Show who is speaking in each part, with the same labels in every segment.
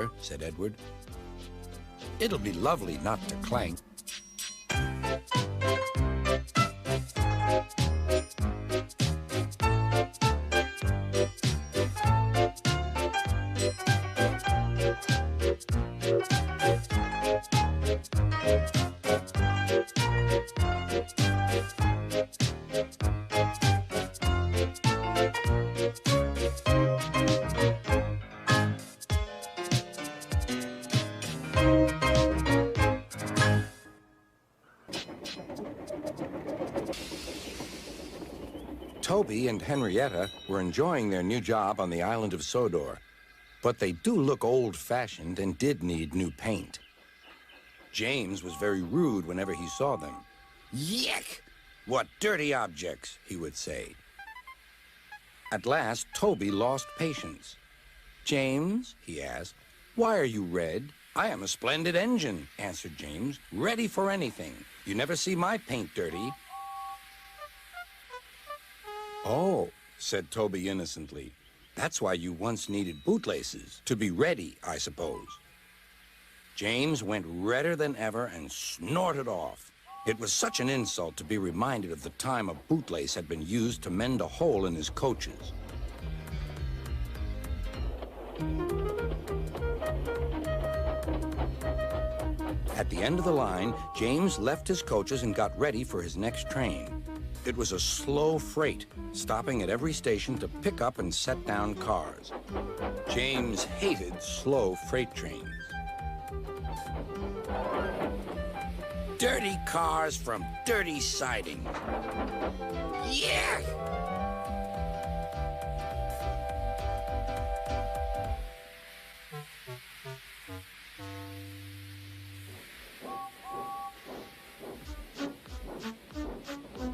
Speaker 1: sir, said Edward. It'll be lovely not to clank. Toby and Henrietta were enjoying their new job on the island of Sodor, but they do look old-fashioned and did need new paint. James was very rude whenever he saw them. "Yuck! What dirty objects," he would say. At last, Toby lost patience. "James," he asked, "why are you red?" "I am a splendid engine," answered James, "ready for anything. You never see my paint dirty." "Oh," said Toby innocently, "that's why you once needed bootlaces, to be ready, I suppose." James went redder than ever and snorted off. It was such an insult to be reminded of the time a bootlace had been used to mend a hole in his coaches. At the end of the line, James left his coaches and got ready for his next train. It was a slow freight, stopping at every station to pick up and set down cars. James hated slow freight trains. Dirty cars from dirty siding. Yeah!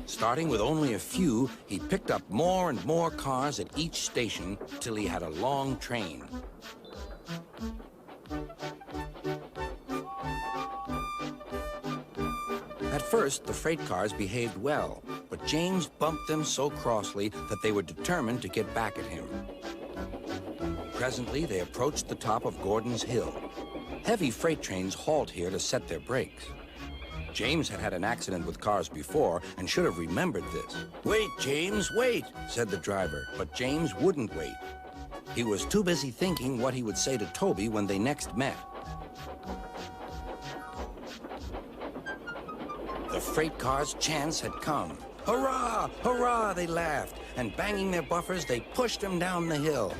Speaker 1: Starting with only a few, he picked up more and more cars at each station till he had a long train. At first, the freight cars behaved well, but James bumped them so crossly that they were determined to get back at him. Presently, they approached the top of Gordon's Hill. Heavy freight trains halt here to set their brakes. James had had an accident with cars before and should have remembered this. "Wait, James, wait," said the driver, but James wouldn't wait. He was too busy thinking what he would say to Toby when they next met. The freight car's chance had come. "Hurrah! Hurrah!" they laughed, and banging their buffers, they pushed him down the hill.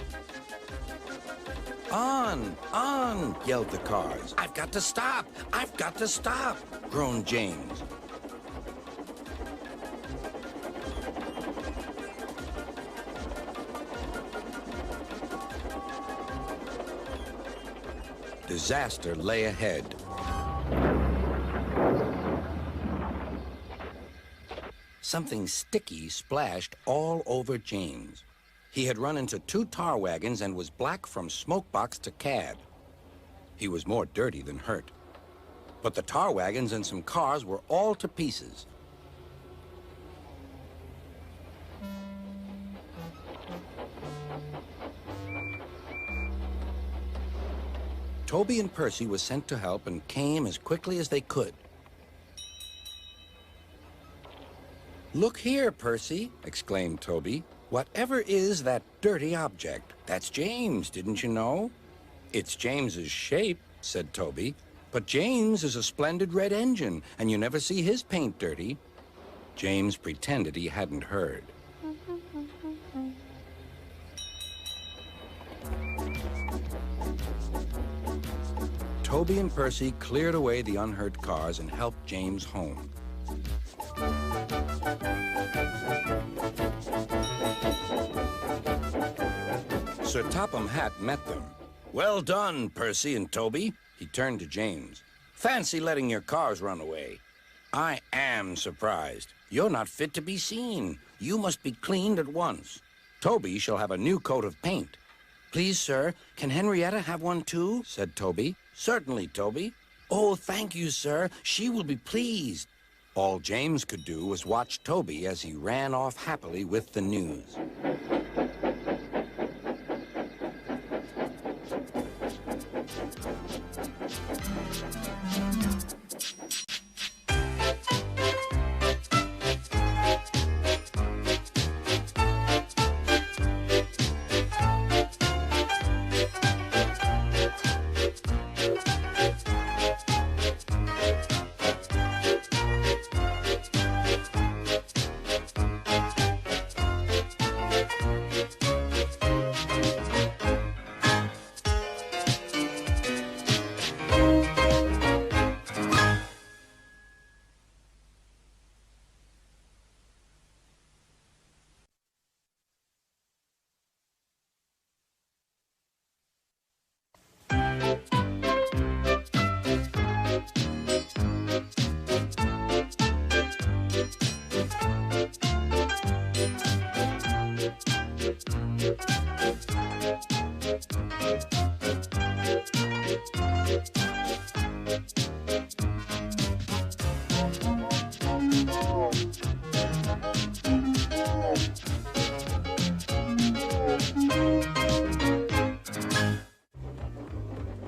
Speaker 1: "On! On!" yelled the cars. "I've got to stop! I've got to stop!" groaned James. Disaster lay ahead. Something sticky splashed all over James. He had run into 2 tar wagons and was black from smokebox to cab. He was more dirty than hurt. But the tar wagons and some cars were all to pieces. Toby and Percy were sent to help and came as quickly as they could. "Look here, Percy," exclaimed Toby. "Whatever is that dirty object? That's James, didn't you know?" "It's James's shape," said Toby. "But James is a splendid red engine, and you never see his paint dirty." James pretended he hadn't heard. Toby and Percy cleared away the unhurt cars and helped James home. Sir Topham Hatt met them. "Well done, Percy and Toby." He turned to James. "Fancy letting your cars run away. I am surprised. You're not fit to be seen. You must be cleaned at once. Toby shall have a new coat of paint." "Please, sir, can Henrietta have one too?" said Toby. "Certainly, Toby." "Oh, thank you, sir. She will be pleased." All James could do was watch Toby as he ran off happily with the news.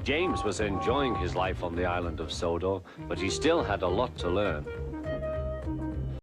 Speaker 2: James was enjoying his life on the island of Sodor, but he still had a lot to learn.